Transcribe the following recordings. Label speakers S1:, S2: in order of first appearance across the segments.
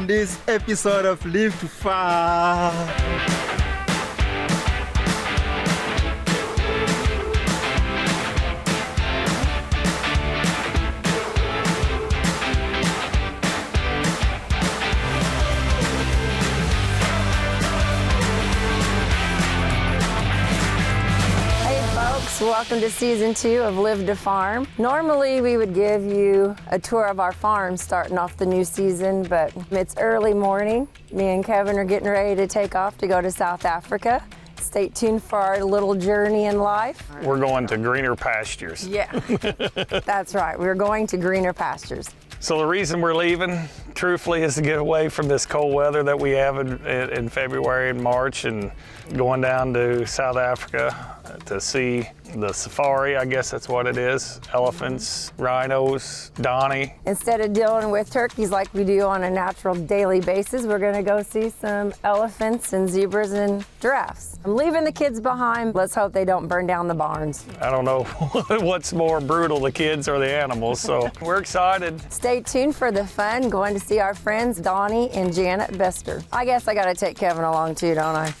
S1: this episode of Live to Farm.
S2: Welcome to season 2 of Live to Farm. Normally we would give you a tour of our farm starting off the new season, but it's early morning. Me and Kevin are getting ready to take off to go to South Africa. Stay tuned for our little journey in life.
S3: We're going to greener pastures.
S2: Yeah, that's right. We're going to greener pastures.
S3: So the reason we're leaving, truthfully, is to get away from this cold weather that we have in February and March, and going down to South Africa to see the safari, I guess that's what it is. Elephants, rhinos, Donnie.
S2: Instead of dealing with turkeys like we do on a natural daily basis, we're gonna go see some elephants and zebras and giraffes. I'm leaving the kids behind. Let's hope they don't burn down the barns.
S3: I don't know what's more brutal, the kids or the animals, so we're excited.
S2: Stay tuned for the fun, going to see our friends Donnie and Janet Bester. I guess I gotta take Kevin along too, don't I?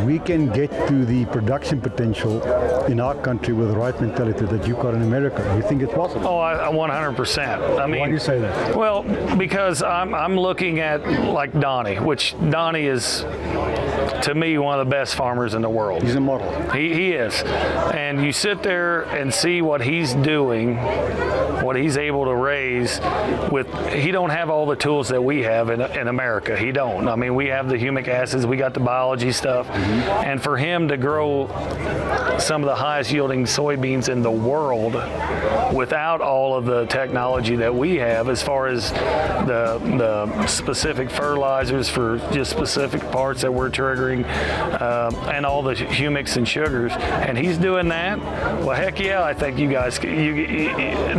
S4: We can get to the production potential in our country with the right mentality that you've got in America. You think it's possible?
S3: Oh, 100%. I mean,
S4: why do you say that?
S3: Well, because I'm looking at like Donnie, which Donnie is, to me, one of the best farmers in the world.
S4: He's a model.
S3: He is. And you sit there and see what he's doing, what he's able to raise with, he don't have all the tools that we have in America. He don't. I mean, we have the humic acids, we got the biology stuff. And for him to grow some of the highest yielding soybeans in the world without all of the technology that we have as far as the specific fertilizers for just specific parts that we're triggering and all the humics and sugars, and he's doing that, well, heck yeah, I think you guys you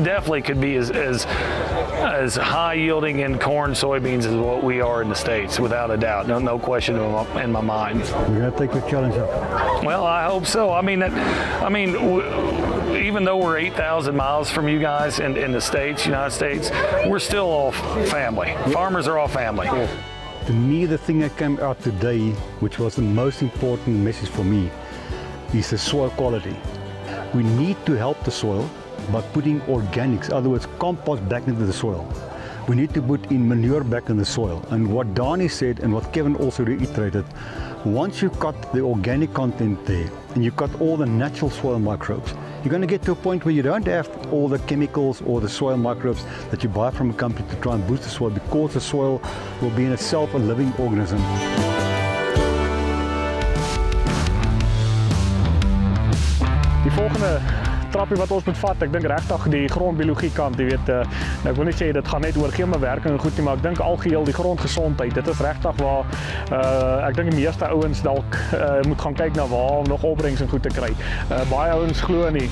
S3: definitely could be as high yielding in corn, soybeans as what we are in the States, without a doubt. No question in my mind.
S4: We're going to take the challenge up.
S3: Well, I hope so. Even though we're 8,000 miles from you guys in the States, United States, we're still all family. Farmers are all family.
S4: To me, the thing that came out today, which was the most important message for me, is the soil quality. We need to help the soil by putting organics, in other words, compost back into the soil. We need to put in manure back in the soil. And what Donnie said, and what Kevin also reiterated, once you cut the organic content there, and you cut all the natural soil microbes, you're going to get to a point where you don't have all the chemicals or the soil microbes that you buy from a company to try and boost the soil, because the soil will be in itself a living organism.
S5: Die volgende trappie wat ons moet vat, ek dink regtig die grondbiologie kant, jy weet, ek wil nie sê dit gaan net oor chemowerking en goed nie, maar ek dink algeheel die grondgesondheid, dit is regtig waar ek dink die meeste ouens dalk moet gaan kyk na waar om nog opbrengs en goed te kry. Baie ouens glo in die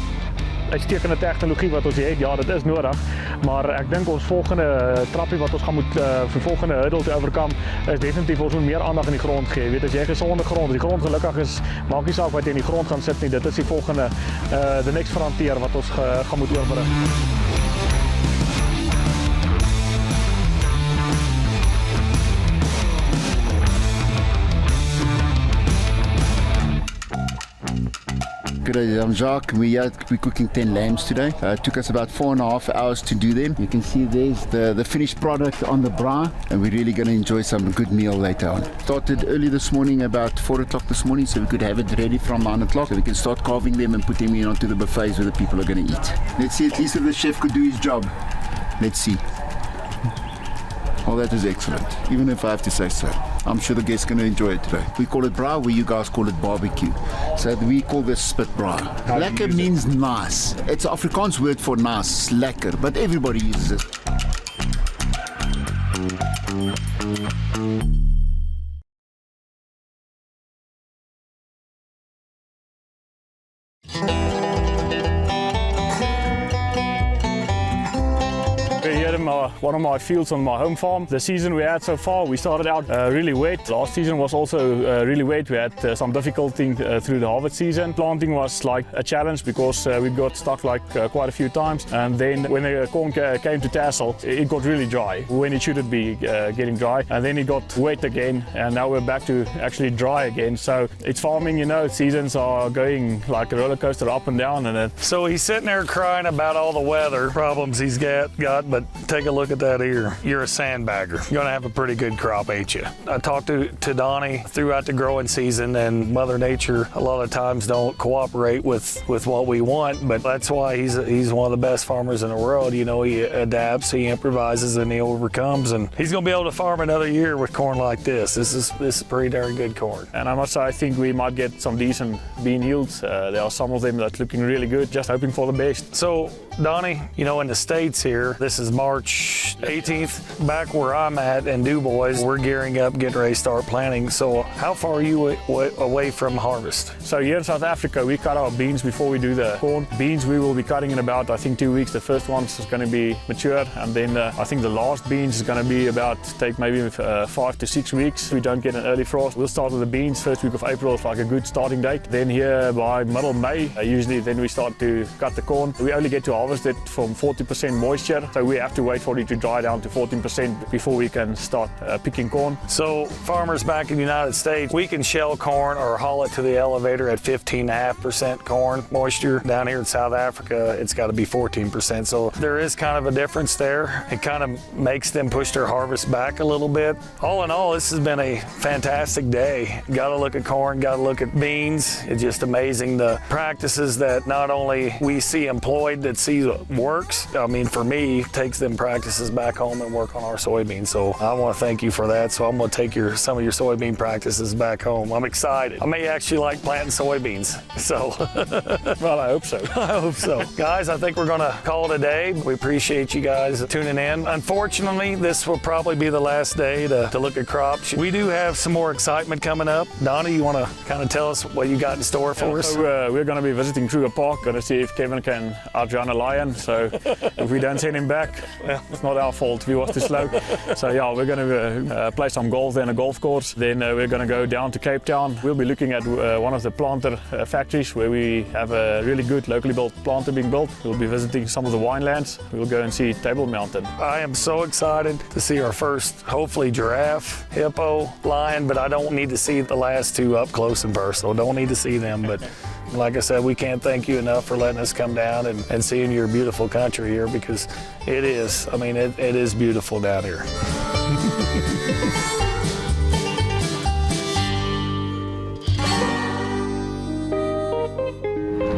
S5: uitstekende tegnologie wat ons het, ja, dit is nodig, maar ek dink ons volgende trappie wat ons gaan moet vir volgende hurdle te overkom, is definitief ons moet meer aandag in die grond gee. Weet, as jy gesonde grond, as die grond gelukkig is, maak nie saak wat jy in die grond gaan sit nie, dit is die volgende, the next frontier wat ons gaan moet oorbrug.
S6: Good day, I'm Jacques. We're cooking 10 lambs today. It took us about 4.5 hours to do them. You can see there's the finished product on the braai, and we're really going to enjoy some good meal later on. Started early this morning, about 4 o'clock this morning, so we could have it ready from 9 o'clock, so we can start carving them and put them in onto the buffets where the people are going to eat. Let's see at least if the chef could do his job. Let's see. Oh, that is excellent, even if I have to say so. I'm sure the guests are going to enjoy it today. We call it braai, where you guys call it barbecue. So we call this spit braai. Lekker means nice. It's an Afrikaans word for nice, lekker, but everybody uses it.
S5: Here in one of my fields on my home farm. The season we had so far, we started out really wet. Last season was also really wet. We had some difficulty through the harvest season. Planting was like a challenge because we got stuck like quite a few times. And then when the corn came to tassel, it got really dry when it shouldn't be getting dry. And then it got wet again, and now we're back to actually dry again. So it's farming, you know, seasons are going like a roller coaster up and down. And
S3: So he's sitting there crying about all the weather problems he's got, but take a look at that ear. You're a sandbagger. You're gonna have a pretty good crop, ain't you? I talked to Donnie throughout the growing season, and Mother Nature a lot of times don't cooperate with what we want, but that's why he's one of the best farmers in the world. You know, he adapts, he improvises, and he overcomes, and he's gonna be able to farm another year with corn like this. This is pretty darn good corn.
S5: And I must say, I think we might get some decent bean yields. There are some of them that's looking really good, just hoping for the best.
S3: So, Donnie, you know, in the States here, this is March 18th, back where I'm at in DuBois, we're gearing up, getting ready to start planting. So how far are you away from harvest?
S5: So here in South Africa, we cut our beans before we do the corn. Beans we will be cutting in about, I think, 2 weeks. The first one's is going to be mature, and then I think the last beans is going to be about, take maybe 5 to 6 weeks. We don't get an early frost. We'll start with the beans. First week of April is like a good starting date. Then here by middle May, usually then we start to cut the corn. We only get to harvest it from 40% moisture, so we have to wait for it to dry down to 14% before we can start picking corn.
S3: So farmers back in the United States, we can shell corn or haul it to the elevator at 15.5% corn moisture. Down here in South Africa, it's got to be 14%. So there is kind of a difference there. It kind of makes them push their harvest back a little bit. All in all, this has been a fantastic day. Got to look at corn, got to look at beans. It's just amazing the practices that not only we see employed, that see works. I mean, for me, takes them practices back home and work on our soybeans. So I want to thank you for that. So I'm going to take some of your soybean practices back home. I'm excited. I may actually like planting soybeans. So,
S5: well, I hope so.
S3: I hope so. Guys, I think we're going to call it a day. We appreciate you guys tuning in. Unfortunately, this will probably be the last day to look at crops. We do have some more excitement coming up. Donnie, you want to kind of tell us what you got in store for us?
S5: So, we're going to be visiting Kruger Park, going to see if Kevin can outrun a lion. So if we don't send him back, it's not our fault. He was too slow. So yeah, we're going to play some golf there in a golf course. Then we're going to go down to Cape Town. We'll be looking at one of the planter factories where we have a really good locally built planter being built. We'll be visiting some of the winelands. We'll go and see Table Mountain.
S3: I am so excited to see our first, hopefully, giraffe, hippo, lion, but I don't need to see the last two up close and personal. Don't need to see them, but like I said, we can't thank you enough for letting us come down and seeing your beautiful country here, because it is, I mean, it is beautiful down here.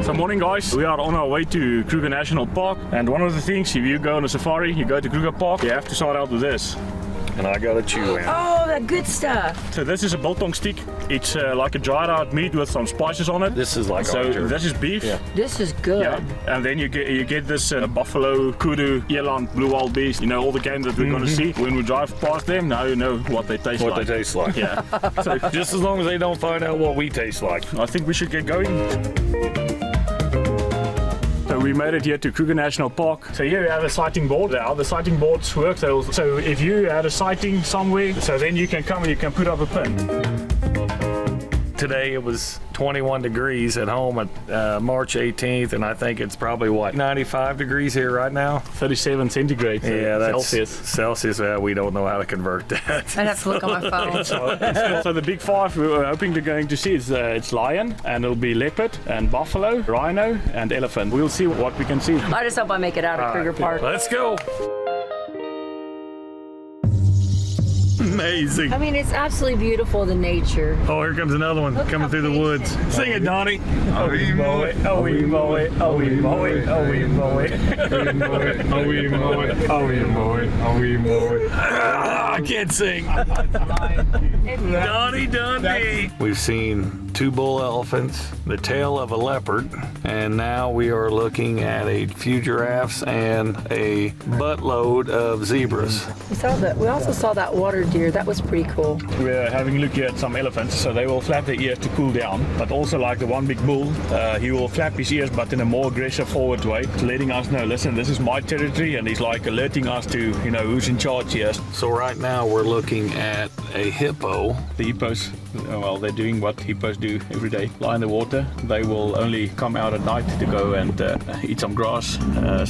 S5: So morning guys, we are on our way to Kruger National Park, and one of the things, if you go on a safari, you go to Kruger Park, you have to start out with this.
S3: And I got a chew in.
S2: Oh, that good stuff.
S5: So this is a biltong stick. It's like a dried out meat with some spices on it.
S3: This is like
S5: so this is beef. Yeah.
S2: This is good.
S5: Yeah. And then you get this buffalo, kudu, eland, blue wild beast. You know, all the game that we're going to see. When we drive past them, now you know what they taste like.
S3: What they taste like.
S5: Yeah.
S3: So just as long as they don't find out what we taste like.
S5: I think we should get going. So we made it here to Kruger National Park. So here we have a sighting board. How the sighting boards work. So if you had a sighting somewhere, so then you can come and you can put up a pin.
S3: Today it was 21 degrees at home at March 18th, and I think it's probably, what, 95 degrees here right now?
S5: 37 centigrade.
S3: Yeah, that's
S5: Celsius.
S3: Celsius, we don't know how to convert that.
S2: I'd have to look on my phone.
S5: So the big five we're hoping to going to see is it's lion, and it'll be leopard, and buffalo, rhino, and elephant. We'll see what we can see.
S2: I just hope I make it out of Kruger Park.
S3: Let's go. Amazing.
S2: I mean, it's absolutely beautiful, the nature.
S3: Oh, here comes another one coming through the woods. Sing it, Donnie.
S5: Oh, we mow it, oh, we mow it, oh, we mow it, oh, we mow it. Oh, we mow it, oh, we mow it, oh, we mow it, oh, we mow it.
S3: I can't sing. Donnie Dundee. We've seen 2 bull elephants, the tail of a leopard, and now we are looking at a few giraffes and a buttload of zebras.
S2: We also saw that water deer. That was pretty cool.
S5: We're having a look here at some elephants, so they will flap their ears to cool down. But also, like the one big bull, he will flap his ears, but in a more aggressive forward way, letting us know, listen, this is my territory, and he's like alerting us to, you know, who's in charge here.
S3: So right now we're looking at a hippo.
S5: The hippos, well, they're doing what hippos do every day, lie in the water. They will only come out at night to go and eat some grass.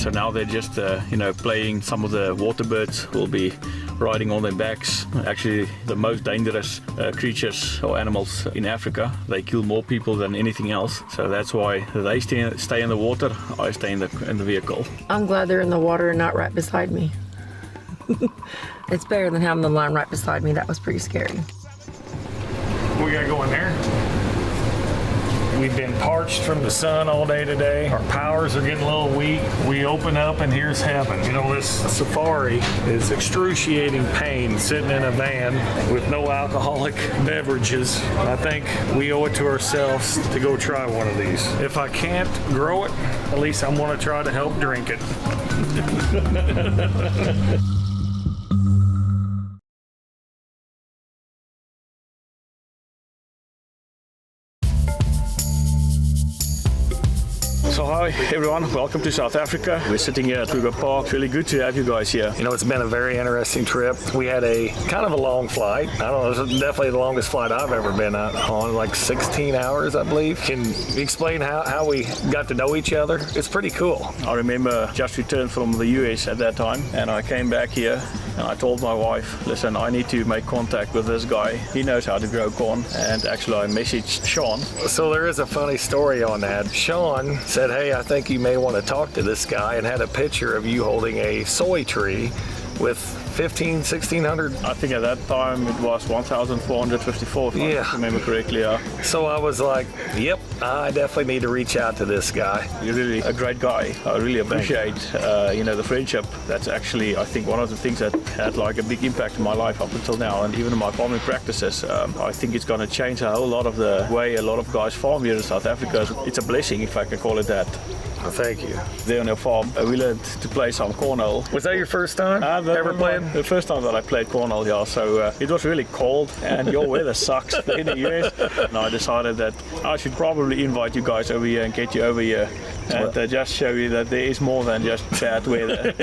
S5: So now they're just, you know, playing. Some of the water birds will be riding on their backs. Actually, the most dangerous creatures or animals in Africa. They kill more people than anything else. So that's why they stay in the water. I stay in the vehicle.
S2: I'm glad they're in the water and not right beside me. It's better than having them lying right beside me. That was pretty scary.
S3: We gotta go in there. We've been parched from the sun all day today. Our powers are getting a little weak. We open up and here's heaven. You know, this safari is excruciating pain sitting in a van with no alcoholic beverages. I think we owe it to ourselves to go try one of these. If I can't grow it, at least I'm gonna try to help drink it.
S5: So hi everyone, welcome to South Africa. We're sitting here at Kruger Park. It's really good to have you guys here.
S3: You know, it's been a very interesting trip. We had a kind of a long flight. I don't know, it's definitely the longest flight I've ever been on, like 16 hours, I believe. Can you explain how we got to know each other? It's pretty cool.
S5: I remember just returned from the US at that time, and I came back here and I told my wife, listen, I need to make contact with this guy. He knows how to grow corn. And actually I messaged Sean.
S3: So there is a funny story on that. Sean said, hey, I think you may want to talk to this guy, and had a picture of you holding a soy tree with 1,600.
S5: I think at that time it was 1,454, if I remember correctly. Yeah.
S3: So I was like, yep, I definitely need to reach out to this guy.
S5: You're really a great guy. I really appreciate you know, the friendship. That's actually, I think, one of the things that had like a big impact in my life up until now, and even in my farming practices. I think it's going to change a whole lot of the way a lot of guys farm here in South Africa. It's a blessing, if I can call it that.
S3: Well, thank you.
S5: There on your farm, we learned to play some cornhole.
S3: Was that your first time ever playing?
S5: The first time that I played cornhole, yeah. So it was really cold, and your weather sucks in the US. And I decided that I should probably invite you guys over here and get you over here and just show you that there is more than just bad weather.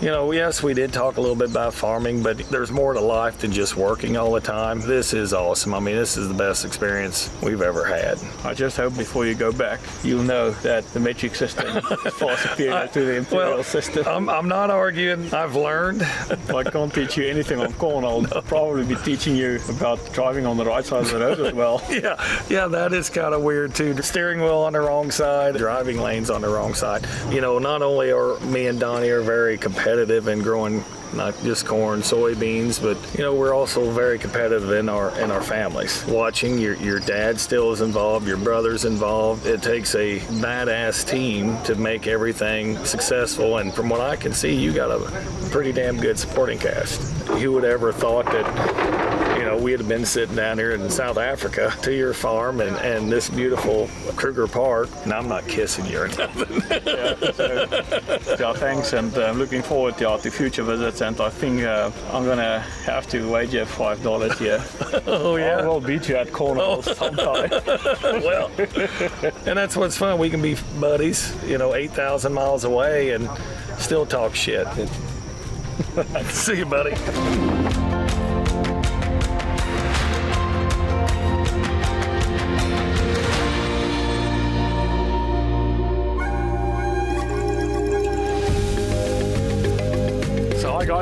S3: You know, yes, we did talk a little bit about farming, but there's more to life than just working all the time. This is awesome. I mean, this is the best experience we've ever had.
S5: I just hope before you go back, you'll know that the metric system is far superior to the imperial system.
S3: I'm not arguing. I've learned.
S5: I can't teach you anything on corn. I'll probably be teaching you about driving on the right side of the road as well.
S3: Yeah, that is kind of weird too. The steering wheel on the wrong side, driving lanes on the wrong side. You know, not only are me and Donnie are very competitive in growing not just corn, soybeans, but you know, we're also very competitive in our families. Watching your dad still is involved, your brother's involved. It takes a badass team to make everything successful, and from what I can see, you got a pretty damn good supporting cast. Who would ever thought that, you know, we had been sitting down here in South Africa to your farm and this beautiful Kruger Park, and I'm not kissing you or nothing.
S5: Thanks, and I'm looking forward to future visits, and I think I'm gonna have to wager $5 here.
S3: Oh yeah?
S5: I will beat you at cornhole sometime.
S3: Well, and that's what's fun. We can be buddies, you know, 8,000 miles away and still talk shit. See you, buddy.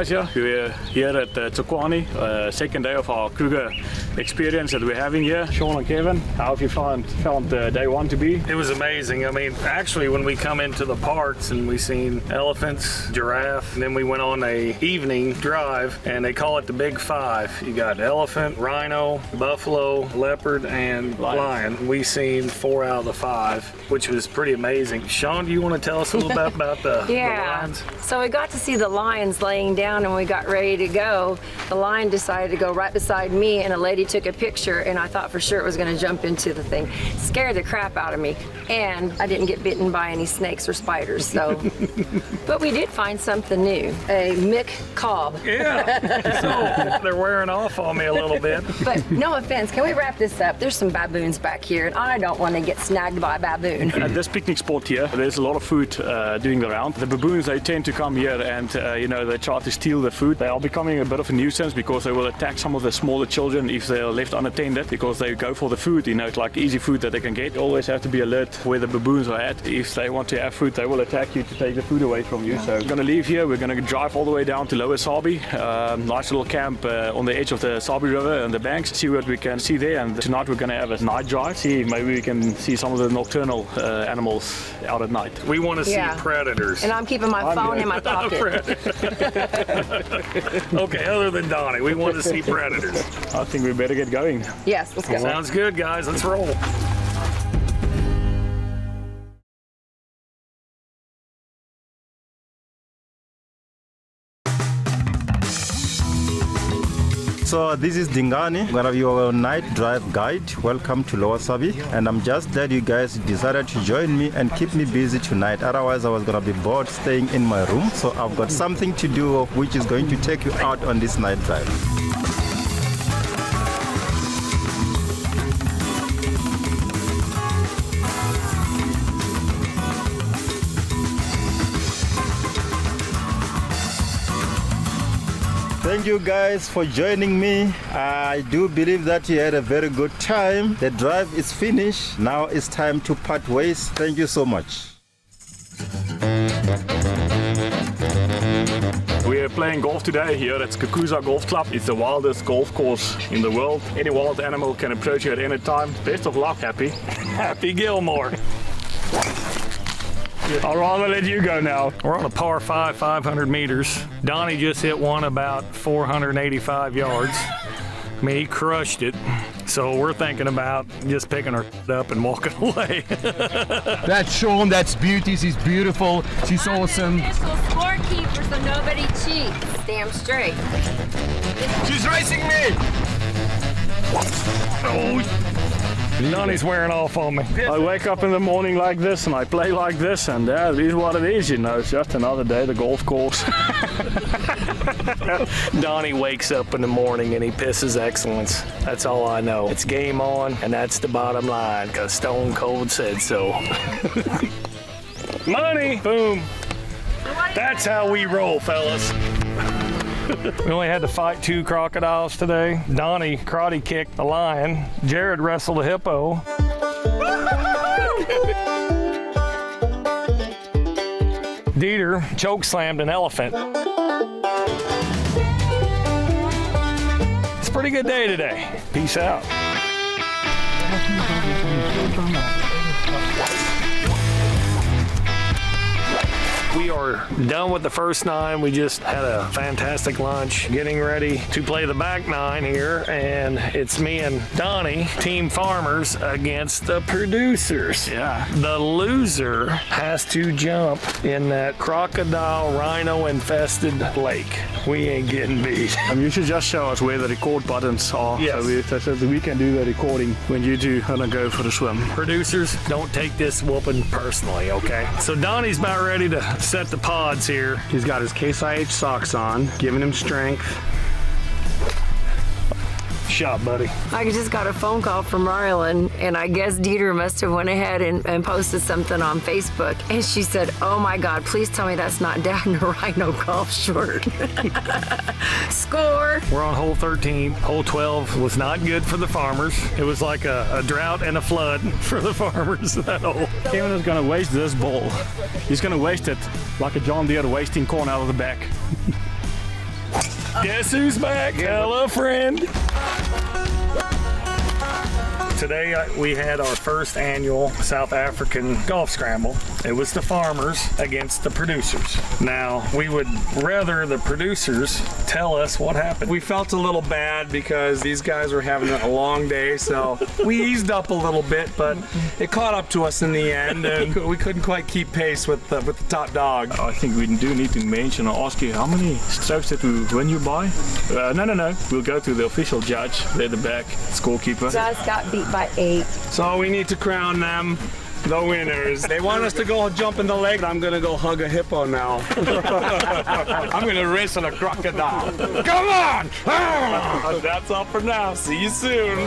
S5: guys here. We're here at Tsukwani, second day of our Kruger experience that we're having here. Sean and Kevin, how have you found day one to be?
S3: It was amazing. I mean, actually, when we come into the parks and we seen elephants, giraffe, and then we went on a evening drive, and they call it the Big Five. You got elephant, rhino, buffalo, leopard, and lion. We seen 4 out of the 5, which was pretty amazing. Sean, do you want to tell us a little bit about the lions?
S2: So we got to see the lions laying down, and we got ready to go. The lion decided to go right beside me, and a lady took a picture, and I thought for sure it was going to jump into the thing. Scared the crap out of me, and I didn't get bitten by any snakes or spiders. So, but we did find something new, a Mick Kalb.
S3: Yeah. So they're wearing off on me a little bit.
S2: But no offense, can we wrap this up? There's some baboons back here, and I don't want to get snagged by a baboon.
S5: At this picnic spot here, there's a lot of food doing the round. The baboons, they tend to come here and they try to steal the food. They are becoming a bit of a nuisance because they will attack some of the smaller children if they are left unattended, because they go for the food. It's like easy food that they can get. You always have to be alert where the baboons are at. If they want to have food, they will attack you to take the food away from you. So we're going to leave here. We're going to drive all the way down to Lower Sabi. Nice little camp on the edge of the Sabi River and the banks. See what we can see there. And tonight we're going to have a night drive. See, maybe we can see some of the nocturnal animals out at night.
S3: We want to see predators.
S2: And I'm keeping my phone in my pocket.
S3: Okay, other than Donnie, we want to see predators.
S5: I think we better get going.
S2: Yes, let's go.
S3: Sounds good, guys. Let's roll.
S1: So this is Dingani, one of your night drive guide. Welcome to Lower Sabi, and I'm just glad you guys decided to join me and keep me busy tonight. Otherwise I was gonna be bored staying in my room. So I've got something to do which is going to take you out on this night drive. Thank you guys for joining me. I do believe that you had a very good time. The drive is finished. Now it's time to part ways. Thank you so much.
S5: We are playing golf today here at Kruger Golf Club. It's the wildest golf course in the world. Any wild animal can approach you at any time. Best of luck, Happy.
S3: Happy Gilmore.
S5: I'll rather let you go now.
S3: We're on a par 5, 500 meters. Donnie just hit one about 485 yards. I mean, he crushed it. So we're thinking about just picking her up and walking away.
S7: That's Sean, that's Beauty, she's beautiful, she's awesome.
S2: Official scorekeeper, so nobody cheats. Damn straight.
S7: She's racing me!
S3: Oh, Donnie's wearing off on me.
S5: I wake up in the morning like this and I play like this, and it is what it is, It's just another day, the golf course.
S3: Donnie wakes up in the morning and he pisses excellence. That's all I know. It's game on, and that's the bottom line, because Stone Cold said so. Money! Boom. That's how we roll, fellas. We only had to fight 2 crocodiles today. Donnie karate kicked a lion. Jared wrestled a hippo. Dieter choke slammed an elephant. It's a pretty good day today. Peace out. We are done with the first 9. We just had a fantastic lunch, getting ready to play the back 9 here, and it's me and Donnie, team farmers, against the producers.
S5: Yeah.
S3: The loser has to jump in that crocodile rhino infested lake. We ain't getting beat.
S5: You should just show us where the record buttons are.
S3: Yes.
S5: So we can do the recording when you two are gonna go for the swim.
S3: Producers, don't take this whooping personally, okay? So Donnie's about ready to set the pods here.
S8: He's got his Case IH socks on, giving him strength.
S3: Shot, buddy.
S2: I just got a phone call from Marlon, and I guess Dieter must have went ahead and posted something on Facebook. And she said, "Oh my God, please tell me that's not Dad in a rhino golf short." Score!
S3: We're on hole 13. Hole 12 was not good for the farmers. It was like a drought and a flood for the farmers, that hole.
S5: Kevin is gonna waste this ball. He's gonna waste it like a John Deere wasting corn out of the back.
S3: Guess who's back? Hello, friend. Today we had our first annual South African golf scramble. It was the farmers against the producers. Now, we would rather the producers tell us what happened.
S8: We felt a little bad because these guys were having a long day, so we eased up a little bit, but it caught up to us in the end, and we couldn't quite keep pace with the top dog.
S9: I think we do need to mention or ask you how many strokes did you win you by? No. We'll go to the official judge. They're the back scorekeeper.
S2: Guys got beat by 8.
S8: So we need to crown them the winners. They want us to go jump in the lake. I'm gonna go hug a hippo now. I'm gonna wrestle a crocodile. Come on! That's all for now. See you soon.